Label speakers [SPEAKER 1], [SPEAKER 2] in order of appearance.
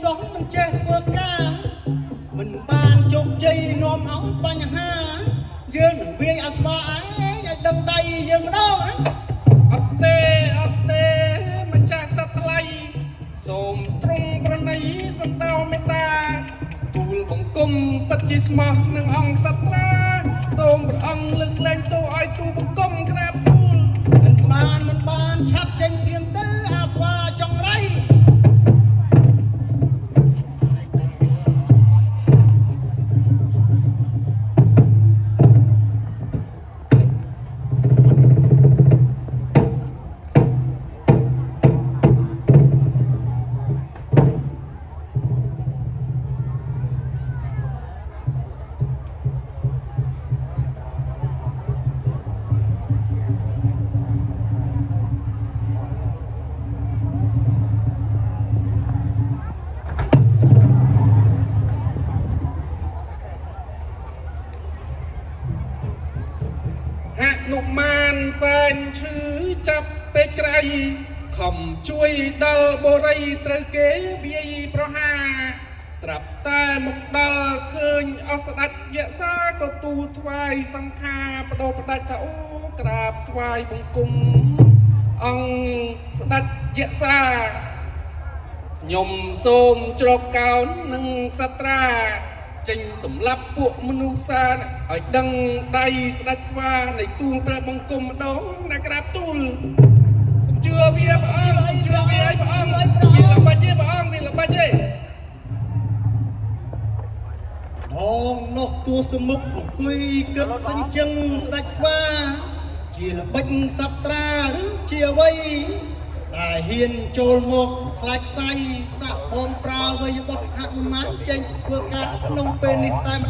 [SPEAKER 1] សោះមិនចេះធ្វើការមិនបានជោគជ័យនាំឲ្យបញ្ហាយើងនឹងវាយអាស្វាឯងឲ្យដឹងដៃយើងម្ដងណា
[SPEAKER 2] អត់ទេម្ចាស់សត្វថ្លៃសូមទ្រង់ប្រណីសន្តោមេត្តាទូលបង្គំពិតជាស្មោះនឹងអង្គសត្រាសូមព្រះអង្គលើកលែងទោសឲ្យទូលបង្គំក្រាបទូល
[SPEAKER 1] មិនបានឆាប់ចេញព្រាមទៅអាស្វាចង្រៃ
[SPEAKER 2] ហនុមានសែនឈឺចាប់ពេកក្រៃខំជួយដល់បរិយត្រូវគេវាយប្រហារស្រាប់តែមកដល់ឃើញអស់ស្ដេចយក្សាក៏ទូលថ្វាយសង្ខារបដូរផ្ដាច់ថាអូក្រាបថ្វាយបង្គំអង្គស្ដេចយក្សាខ្ញុំសូមជ្រកកោននឹងសត្រាចេញសម្លាប់ពួកមនុស្សសាឲ្យដឹងដៃស្ដេចស្វានៃទូលព្រះបង្គំម្ដងណាក្រាបទូលកុំជឿវាព្រះអង្គជឿវាឲ្យព្រះអង្គវាល្បិចទេព្រះអង្គវាល្បិចទេ
[SPEAKER 1] ដងនោះទួសមុខអង្គុយគិតសិញ្ចឹងស្ដេចស្វាជាល្បិចសត្រាឬជាអ្វីតែហ៊ានចូលមកខ្លាចខ្សៃសាក់បងប្រើវ័យបុត្រហនុមានចេញធ្វើការក្នុងពេលនេះតែម្ដង